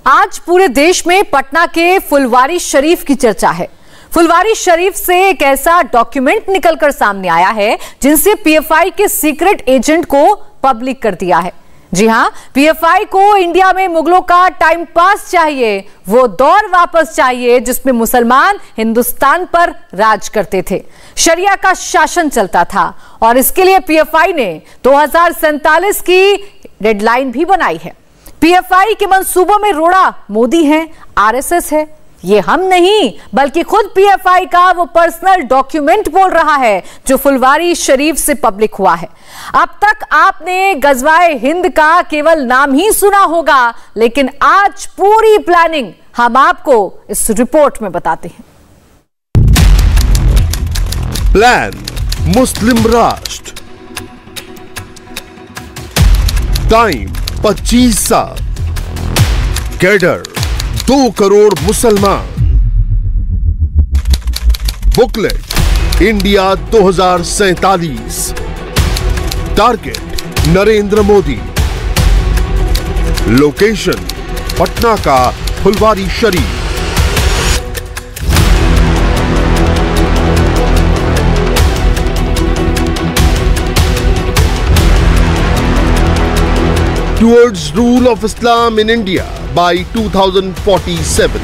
आज पूरे देश में पटना के फुलवारी शरीफ की चर्चा है। फुलवारी शरीफ से एक ऐसा डॉक्यूमेंट निकलकर सामने आया है जिनसे पीएफआई के सीक्रेट एजेंट को पब्लिक कर दिया है। जी हां, पीएफआई को इंडिया में मुगलों का टाइम पास चाहिए, वो दौर वापस चाहिए जिसमें मुसलमान हिंदुस्तान पर राज करते थे, शरिया का शासन चलता था और इसके लिए पीएफआई ने 2047 की डेडलाइन भी बनाई है। पीएफआई के मंसूबों में रोड़ा मोदी है, आरएसएस है। ये हम नहीं बल्कि खुद पीएफआई का वो पर्सनल डॉक्यूमेंट बोल रहा है जो फुलवारी शरीफ से पब्लिक हुआ है। अब तक आपने गजवाए हिंद का केवल नाम ही सुना होगा, लेकिन आज पूरी प्लानिंग हम आपको इस रिपोर्ट में बताते हैं। प्लान मुस्लिम राष्ट्र, टाइम 25 साल, कैडर 2 करोड़ मुसलमान, booklet India 2047, target Narendra Modi, location Patna का Phulwari Sharif. Towards rule of Islam in India by 2047।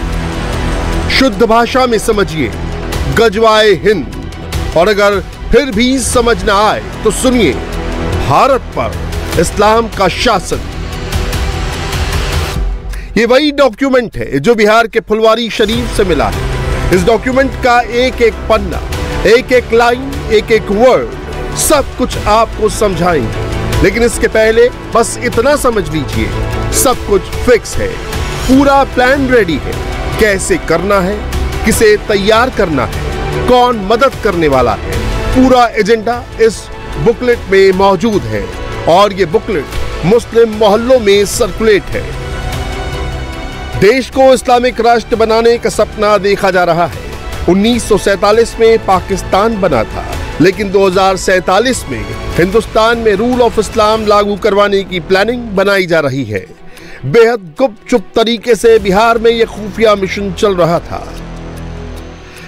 शुद्ध भाषा में समझिए, गजवाए हिंद। और अगर फिर भी समझ ना आए तो सुनिए, भारत पर इस्लाम का शासन। ये वही डॉक्यूमेंट है जो बिहार के फुलवारी शरीफ से मिला है। इस डॉक्यूमेंट का एक एक पन्ना, एक एक लाइन, एक एक वर्ड, सब कुछ आपको समझाएंगे। लेकिन इसके पहले बस इतना समझ लीजिए, सब कुछ फिक्स है, पूरा प्लान रेडी है। कैसे करना है, किसे तैयार करना है, कौन मदद करने वाला है, पूरा एजेंडा इस बुकलेट में मौजूद है। और ये बुकलेट मुस्लिम मोहल्लों में सर्कुलेट है। देश को इस्लामिक राष्ट्र बनाने का सपना देखा जा रहा है। 1947 में पाकिस्तान बना था, लेकिन 2047 में हिंदुस्तान में रूल ऑफ इस्लाम लागू करवाने की प्लानिंग बनाई जा रही है। बेहद गुपचुप तरीके से बिहार में यह खुफिया मिशन चल रहा था।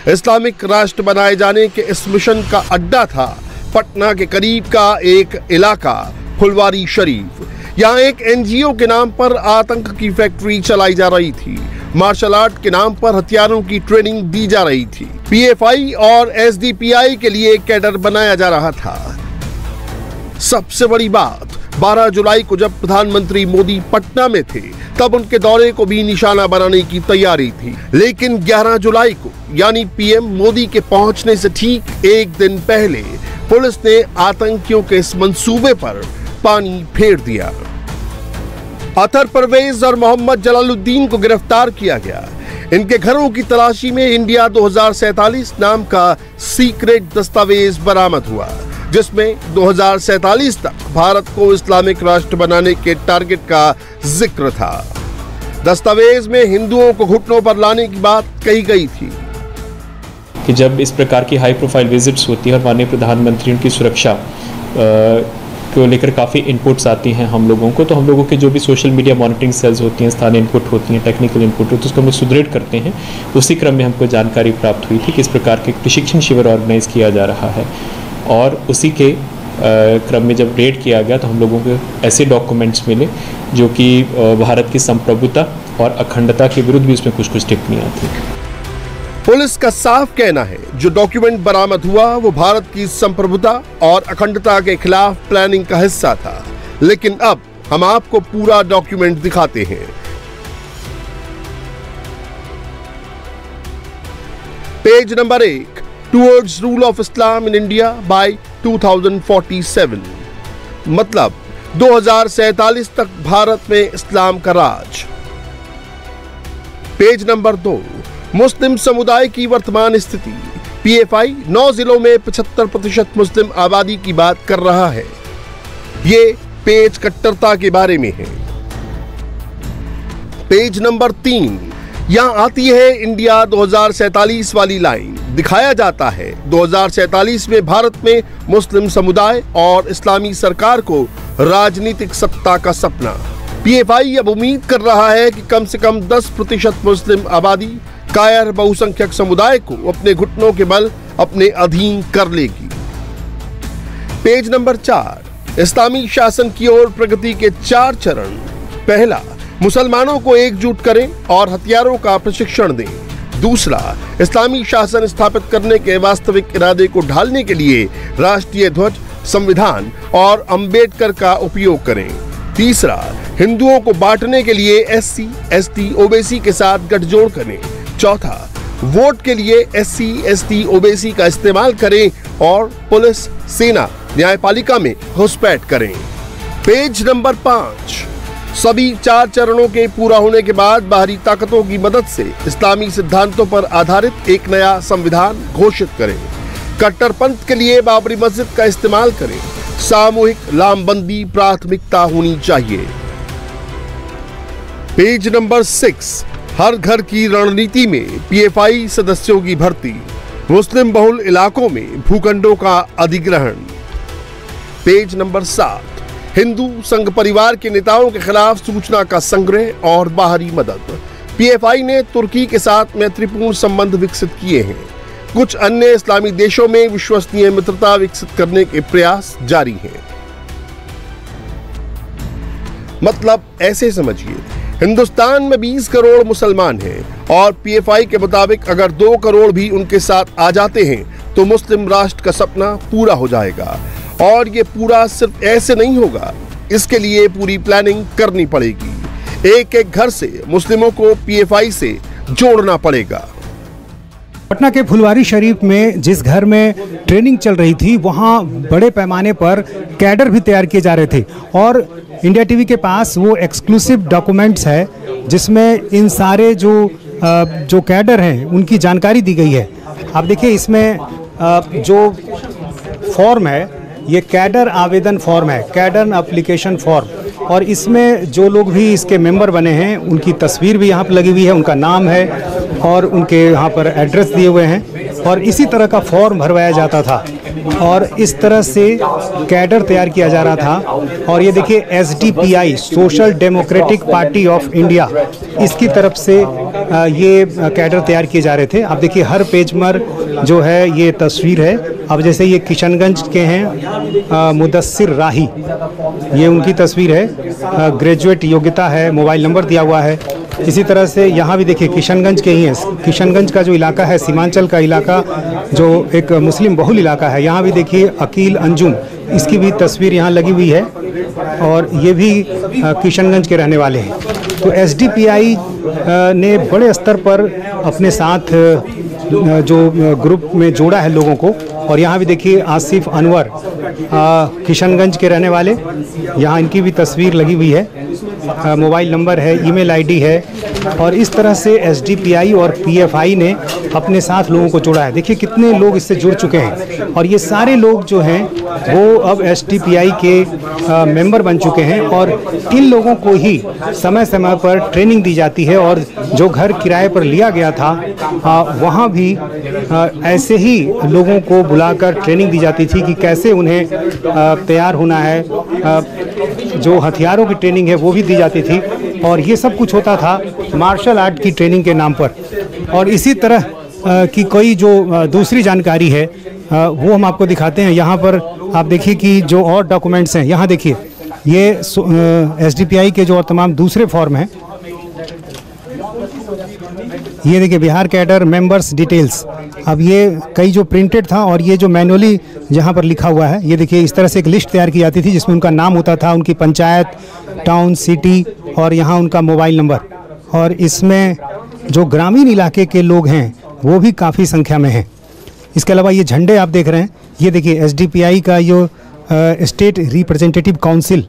इस्लामिक राष्ट्र बनाए जाने के इस मिशन का अड्डा था पटना के करीब का एक इलाका फुलवारी शरीफ। यहाँ एक एनजीओ के नाम पर आतंक की फैक्ट्री चलाई जा रही थी। मार्शल आर्ट के नाम पर हथियारों की ट्रेनिंग दी जा रही थी। पीएफआई और एसडीपीआई के लिए कैडर बनाया जा रहा था। सबसे बड़ी बात, 12 जुलाई को जब प्रधानमंत्री मोदी पटना में थे, तब उनके दौरे को भी निशाना बनाने की तैयारी थी। लेकिन 11 जुलाई को यानी पीएम मोदी के पहुंचने से ठीक एक दिन पहले पुलिस ने आतंकियों के इस मंसूबे पर पानी फेर दिया। अतर परवेज और मोहम्मद जलालुद्दीन को गिरफ्तार किया गया। इनके घरों की तलाशी में इंडिया 2047 नाम का सीक्रेट दस्तावेज बरामद हुआ, जिसमें 2047 तक भारत को इस्लामिक राष्ट्र बनाने के टारगेट का जिक्र था। दस्तावेज में हिंदुओं को घुटनों पर लाने की बात कही गई थी कि जब इस प्रकार की हाई प्रोफाइल विजिट्स होती है और माननीय प्रधानमंत्री उनकी सुरक्षा को लेकर काफ़ी इनपुट्स आती हैं हम लोगों को, तो हम लोगों के जो भी सोशल मीडिया मॉनिटरिंग सेल्स होती हैं, स्थानीय इनपुट होती हैं, टेक्निकल इनपुट होती है, उसको हम सुदृढ़ करते हैं। उसी क्रम में हमको जानकारी प्राप्त हुई थी कि इस प्रकार के प्रशिक्षण शिविर ऑर्गेनाइज किया जा रहा है। और उसी के क्रम में जब रेड किया गया तो हम लोगों को ऐसे डॉक्यूमेंट्स मिले जो कि भारत की संप्रभुता और अखंडता के विरुद्ध भी उसमें कुछ कुछ टिप्पणियाँ थी। पुलिस का साफ कहना है, जो डॉक्यूमेंट बरामद हुआ वो भारत की संप्रभुता और अखंडता के खिलाफ प्लानिंग का हिस्सा था। लेकिन अब हम आपको पूरा डॉक्यूमेंट दिखाते हैं। Page number 1, towards rule of Islam in India by 2047, मतलब 2047 तक भारत में इस्लाम का राज। पेज नंबर 2, मुस्लिम समुदाय की वर्तमान स्थिति। पीएफआई 9 जिलों में 75% मुस्लिम आबादी की बात कर रहा है। ये पेज कट्टरता के बारे में है। पेज नंबर 3, यहां आती है इंडिया 2047 वाली लाइन। दिखाया जाता है 2047 में भारत में मुस्लिम समुदाय और इस्लामी सरकार को राजनीतिक सत्ता का सपना। पीएफआई अब उम्मीद कर रहा है कि कम से कम 10% मुस्लिम आबादी कायर बहुसंख्यक समुदाय को अपने घुटनों के बल अपने अधीन कर लेगी। पेज नंबर 4, इस्लामी शासन की ओर प्रगति के 4 चरण। पहला, मुसलमानों को एकजुट करें और हथियारों का प्रशिक्षण दें। दूसरा, इस्लामी शासन स्थापित करने के वास्तविक इरादे को ढालने के लिए राष्ट्रीय ध्वज, संविधान और अंबेडकर का उपयोग करें। तीसरा, हिंदुओं को बांटने के लिए एससी, एसटी, ओबीसी के साथ गठजोड़ करें। चौथा, वोट के लिए एससी, एसटी, ओबीसी का इस्तेमाल करें और पुलिस, सेना, न्यायपालिका में घुसपैठ करें। पेज नंबर 5, सभी 4 चरणों के पूरा होने के बाद बाहरी ताकतों की मदद से इस्लामी सिद्धांतों पर आधारित एक नया संविधान घोषित करें। कट्टरपंथ के लिए बाबरी मस्जिद का इस्तेमाल करें। सामूहिक लामबंदी प्राथमिकता होनी चाहिए। पेज नंबर 6, हर घर की रणनीति में पीएफआई सदस्यों की भर्ती। मुस्लिम बहुल इलाकों में भूखंडों का अधिग्रहण। पेज नंबर 7, हिंदू संघ परिवार के नेताओं के खिलाफ सूचना का संग्रह और बाहरी मदद। पीएफआई ने तुर्की के साथ मैत्रीपूर्ण संबंध विकसित किए हैं। कुछ अन्य इस्लामी देशों में विश्वसनीय मित्रता विकसित करने के प्रयास जारी हैं। मतलब ऐसे समझिए, हिंदुस्तान में 20 करोड़ मुसलमान हैं और पीएफआई के मुताबिक अगर 2 करोड़ भी उनके साथ आ जाते हैं तो मुस्लिम राष्ट्र का सपना पूरा हो जाएगा। और ये पूरा सिर्फ ऐसे नहीं होगा, इसके लिए पूरी प्लानिंग करनी पड़ेगी। एक एक घर से मुस्लिमों को पीएफआई से जोड़ना पड़ेगा। पटना के फुलवारी शरीफ में जिस घर में ट्रेनिंग चल रही थी, वहाँ बड़े पैमाने पर कैडर भी तैयार किए जा रहे थे और इंडिया टीवी के पास वो एक्सक्लूसिव डॉक्यूमेंट्स है जिसमें इन सारे जो कैडर हैं उनकी जानकारी दी गई है। आप देखिए, इसमें जो फॉर्म है ये कैडर आवेदन फॉर्म है, कैडर एप्लीकेशन फॉर्म, और इसमें जो लोग भी इसके मेंबर बने हैं उनकी तस्वीर भी यहाँ पर लगी हुई है, उनका नाम है और उनके यहाँ पर एड्रेस दिए हुए हैं और इसी तरह का फॉर्म भरवाया जाता था और इस तरह से कैडर तैयार किया जा रहा था। और ये देखिए, SDPI, social democratic party of India, इसकी तरफ से ये कैडर तैयार किए जा रहे थे। आप देखिए, हर पेज पर जो है ये तस्वीर है। अब जैसे ये किशनगंज के हैं मुदस्सिर राही, ये उनकी तस्वीर है, ग्रेजुएट योग्यता है, मोबाइल नंबर दिया हुआ है। इसी तरह से यहाँ भी देखिए किशनगंज के ही हैं। किशनगंज का जो इलाका है, सीमांचल का इलाका, जो एक मुस्लिम बहुल इलाका है, यहाँ भी देखिए अकील अंजुम, इसकी भी तस्वीर यहाँ लगी हुई है और ये भी किशनगंज के रहने वाले हैं। तो एसडीपीआई ने बड़े स्तर पर अपने साथ जो ग्रुप में जोड़ा है लोगों को। और यहाँ भी देखिए आसिफ अनवर, किशनगंज के रहने वाले, यहाँ इनकी भी तस्वीर लगी हुई है, मोबाइल नंबर है, ईमेल आईडी है। और इस तरह से एसडीपीआई और पीएफआई ने अपने साथ लोगों को जोड़ा है। देखिए कितने लोग इससे जुड़ चुके हैं और ये सारे लोग जो हैं वो अब एसडीपीआई के मेंबर बन चुके हैं और इन लोगों को ही समय समय पर ट्रेनिंग दी जाती है। और जो घर किराए पर लिया गया था वहाँ भी ऐसे ही लोगों को बुलाकर ट्रेनिंग दी जाती थी कि कैसे उन्हें तैयार होना है। जो हथियारों की ट्रेनिंग है वो भी दी जाती थी और ये सब कुछ होता था मार्शल आर्ट की ट्रेनिंग के नाम पर। और इसी तरह की कोई जो दूसरी जानकारी है वो हम आपको दिखाते हैं। यहाँ पर आप देखिए कि जो और डॉक्यूमेंट्स हैं, यहाँ देखिए ये एसडीपीआई के जो और तमाम दूसरे फॉर्म हैं। ये देखिए बिहार कैडर मेंबर्स डिटेल्स। अब ये कई जो प्रिंटेड था और ये जो मैनुअली जहाँ पर लिखा हुआ है, ये देखिए इस तरह से एक लिस्ट तैयार की जाती थी जिसमें उनका नाम होता था, उनकी पंचायत, टाउन, सिटी और यहाँ उनका मोबाइल नंबर। और इसमें जो ग्रामीण इलाके के लोग हैं वो भी काफ़ी संख्या में हैं। इसके अलावा ये झंडे आप देख रहे हैं, ये देखिए एसडीपीआई का जो स्टेट रिप्रेजेंटेटिव काउंसिल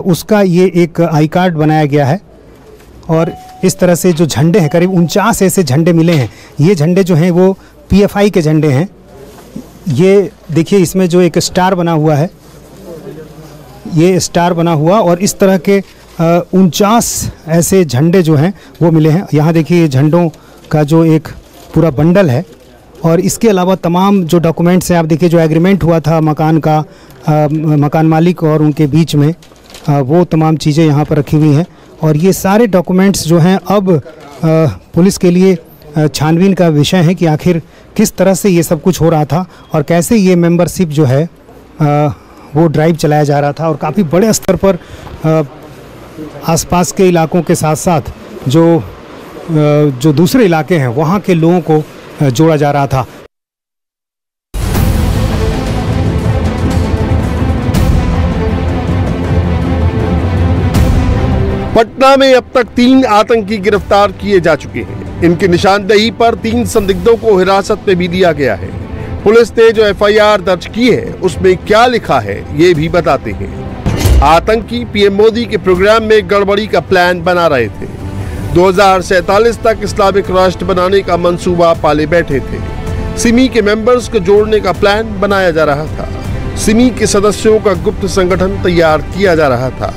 उसका ये एक आई कार्ड बनाया गया है। और इस तरह से जो झंडे हैं, करीब 49 ऐसे झंडे मिले हैं। ये झंडे जो हैं वो पीएफआई के झंडे हैं। ये देखिए इसमें जो एक स्टार बना हुआ है, ये स्टार बना हुआ, और इस तरह के 49 ऐसे झंडे जो हैं वो मिले हैं। यहाँ देखिए झंडों का जो एक पूरा बंडल है। और इसके अलावा तमाम जो डॉक्यूमेंट्स हैं, आप देखिए जो एग्रीमेंट हुआ था मकान का, मकान मालिक और उनके बीच में, वो तमाम चीज़ें यहाँ पर रखी हुई हैं। और ये सारे डॉक्यूमेंट्स जो हैं अब पुलिस के लिए छानबीन का विषय है कि आखिर किस तरह से ये सब कुछ हो रहा था और कैसे ये मेंबरशिप जो है वो ड्राइव चलाया जा रहा था। और काफ़ी बड़े स्तर पर आसपास के इलाकों के साथ साथ जो दूसरे इलाके हैं वहाँ के लोगों को जोड़ा जा रहा था। पटना में अब तक 3 आतंकी गिरफ्तार किए जा चुके हैं। इनकी निशानदेही पर 3 संदिग्धों को हिरासत में भी लिया गया है। पुलिस ने जो एफआईआर दर्ज की है उसमें क्या लिखा है ये भी बताते हैं। आतंकी पीएम मोदी के प्रोग्राम में गड़बड़ी का प्लान बना रहे थे। 2047 तक इस्लामिक राष्ट्र बनाने का मंसूबा पाले बैठे थे। सिमी के मेंबर्स को जोड़ने का प्लान बनाया जा रहा था। सिमी के सदस्यों का गुप्त संगठन तैयार किया जा रहा था।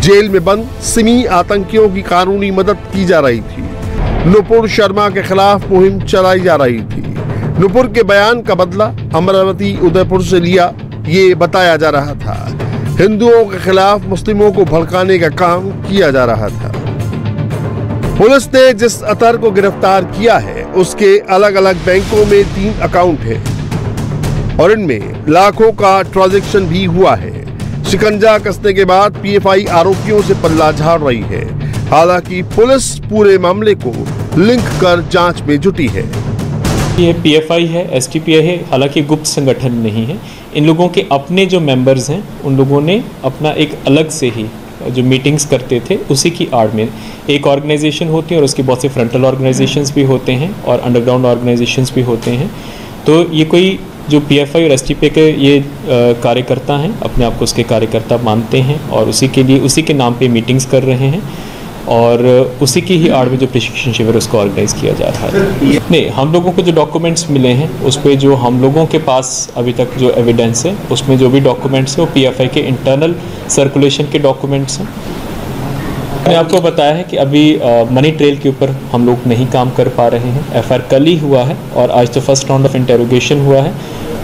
जेल में बंद सिमी आतंकियों की कानूनी मदद की जा रही थी। नुपुर शर्मा के खिलाफ मुहिम चलाई जा रही थी। नुपुर के बयान का बदला अमरावती उदयपुर से लिया, ये बताया जा रहा था। हिंदुओं के खिलाफ मुस्लिमों को भड़काने का काम किया जा रहा था। पुलिस ने जिस अतर को गिरफ्तार किया है उसके अलग अलग बैंकों में 3 अकाउंट है और इनमें लाखों का ट्रांजैक्शन भी हुआ है। शिकंजा कसने के बाद पीएफआई आरोपियों से पल्ला झाड़ रही है। हालांकि पुलिस पूरे मामले को लिंक कर जांच में जुटी है। ये पीएफआई है, एसटीपीआई है, हालांकि गुप्त संगठन नहीं है। इन लोगों के अपने जो मेंबर्स हैं उन लोगों ने अपना एक अलग से ही जो मीटिंग्स करते थे उसी की आड़ में एक ऑर्गेनाइजेशन होती है और उसके बहुत से फ्रंटल ऑर्गेनाइजेशंस भी होते हैं और अंडरग्राउंड ऑर्गेनाइजेशंस भी होते हैं। तो ये कोई जो पीएफआई और एसटीपीआई के ये कार्यकर्ता हैं, अपने आप को उसके कार्यकर्ता मानते हैं और उसी के लिए उसी के नाम पे मीटिंग्स कर रहे हैं और उसी की ही आड़ में जो प्रशिक्षण शिविर उसको ऑर्गेनाइज किया जा रहा है। नहीं, हम लोगों को जो डॉक्यूमेंट्स मिले हैं उस पर जो हम लोगों के पास अभी तक जो एविडेंस है उसमें जो भी डॉक्यूमेंट्स है वो पीएफआई के इंटरनल सर्कुलेशन के डॉक्यूमेंट्स हैं। मैंने आपको बताया है कि अभी मनी ट्रेल के ऊपर हम लोग नहीं काम कर पा रहे हैं। एफआईआर कल ही हुआ है और आज तो फर्स्ट राउंड ऑफ इंटेरोगेशन हुआ है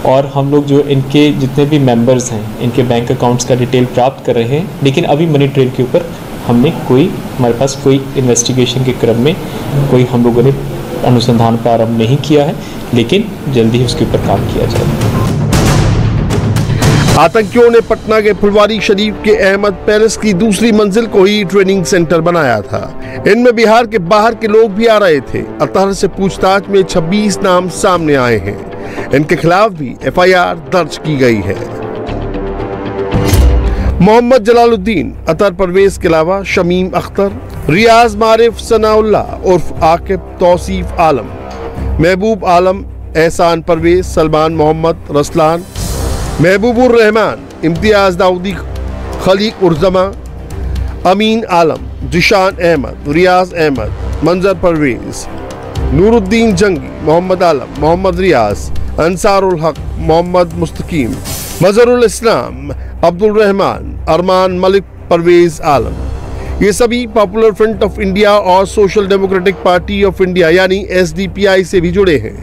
और हम लोग जो इनके जितने भी मेंबर्स हैं इनके बैंक अकाउंट्स का डिटेल प्राप्त कर रहे हैं। लेकिन अभी मनी ट्रेल के ऊपर हमारे पास कोई इन्वेस्टिगेशन के क्रम में कोई हम लोगों ने अनुसंधान प्रारंभ नहीं किया है, लेकिन जल्दी ही उसके ऊपर काम किया जाएगा। आतंकियों ने पटना के फुलवारी शरीफ के अहमद पैलेस की दूसरी मंजिल को ही ट्रेनिंग सेंटर बनाया था। इनमें बिहार के बाहर के लोग भी आ रहे थे। अतहर से पूछताछ में 26 नाम सामने आए हैं। इनके खिलाफ भी एफआईआर दर्ज की गई है। मोहम्मद जलालुद्दीन, अतर परवेज के अलावा शमीम अख्तर, रियाज मारिफ सनाउल्ला उर्फ आकिब तौसीफ आलम, महबूब आलम, एहसान परवेज, सलमान मोहम्मद, रसलान, महबूबुर रहमान, इम्तियाज दाऊदी, खलीक उर्जमा, अमीन आलम, जिशान अहमद, रियाज अहमद, मंजर परवेज, नूरुद्दीन जंगी, मोहम्मद आलम, मोहम्मद रियाज, अंसारुल हक, मोहम्मद मुस्तकीम, मजहरुल इस्लाम, अब्दुल रहमान, अरमान मलिक, परवेज आलम। ये सभी पॉपुलर फ्रंट ऑफ इंडिया और social democratic party of India यानी एसडीपीआई से भी जुड़े हैं।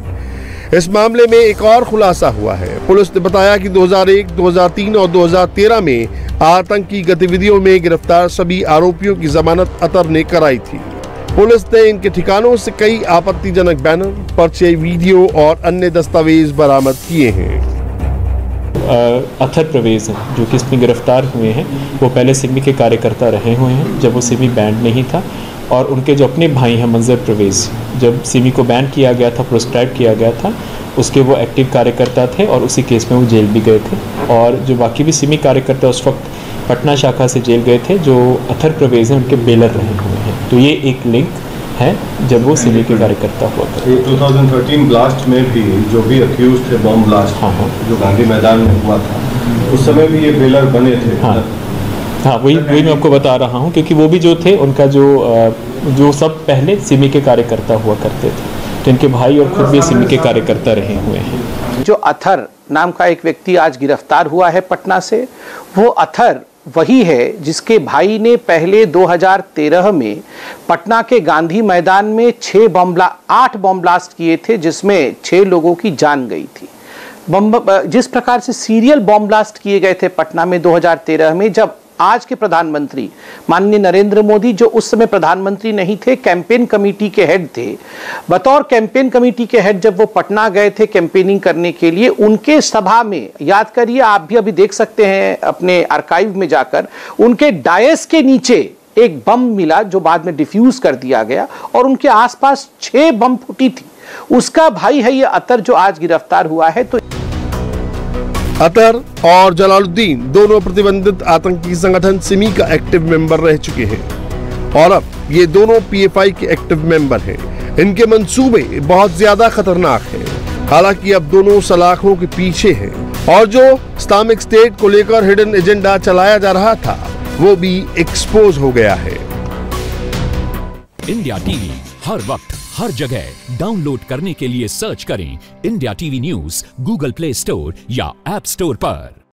इस मामले में एक और खुलासा हुआ है। पुलिस ने बताया कि 2001, 2003 और 2013 में आतंकी गतिविधियों में गिरफ्तार सभी आरोपियों की जमानत अतर ने कराई थी। पुलिस ने इनके ठिकानों से कई आपत्तिजनक बैनर, पर्चे, वीडियो और अन्य दस्तावेज बरामद किए हैं। अथर परवेज हैं जो कि इसमें गिरफ्तार हुए हैं, वो पहले सिमी के कार्यकर्ता रहे हुए हैं जब वो सिमी बैंड नहीं था। और उनके जो अपने भाई हैं मंजर परवेज, जब सिमी को बैन किया गया था, प्रोस्क्राइब किया गया था, उसके वो एक्टिव कार्यकर्ता थे और उसी केस में वो जेल भी गए थे। और जो बाकी भी सिमी कार्यकर्ता उस वक्त पटना शाखा से जेल गए थे, जो अथर परवेज हैं उनके बेलर रहे हुए हैं। तो ये एक लिंक है जब वो सिमी के कार्यकर्ता हुआ थे। 2013 ब्लास्ट में भी जो भी अक्यूज थे, बॉम्ब ब्लास्ट जो गांधी मैदान में हुआ था, उस समय भी ये बेलर बने थे। हाँ, वही मैं आपको बता रहा हूँ, क्योंकि वो भी जो थे उनका जो सब पहले सिमी के कार्यकर्ता हुआ करते थे, तो इनके भाई और खुद भी सिमी के कार्यकर्ता रहे हुए हैं। जो अथर नाम का एक व्यक्ति आज गिरफ्तार हुआ है पटना से, वो अथर वही है जिसके भाई ने पहले 2013 में पटना के गांधी मैदान में 8 बम ब्लास्ट किए थे, जिसमें 6 लोगों की जान गई थी। जिस प्रकार से सीरियल बम ब्लास्ट किए गए थे पटना में 2013 में, जब आज के प्रधानमंत्री माननीय नरेंद्र मोदी, जो उस समय प्रधानमंत्री नहीं थे, कैंपेन कमेटी के हेड थे, बतौर कैंपेन कमेटी के हेड जब वो पटना गए थे कैंपेनिंग करने के लिए, उनके सभा में, याद करिए, आप भी अभी देख सकते हैं अपने आर्काइव में जाकर, उनके डायस के नीचे एक बम मिला जो बाद में डिफ्यूज कर दिया गया और उनके आसपास 6 बम फूटी थी। उसका भाई है ये अतर जो आज गिरफ्तार हुआ है। तो अतर और जलालुद्दीन दोनों प्रतिबंधित आतंकी संगठन सिमी का एक्टिव मेंबर रह चुके हैं और अब ये दोनों पीएफआई के एक्टिव मेंबर हैं। इनके मंसूबे बहुत ज्यादा खतरनाक हैं। हालांकि अब दोनों सलाखों के पीछे हैं और जो इस्लामिक स्टेट को लेकर हिडन एजेंडा चलाया जा रहा था वो भी एक्सपोज हो गया है। इंडिया टीवी हर वक्त हर जगह डाउनलोड करने के लिए सर्च करें India TV news Google play store या ऐप स्टोर पर।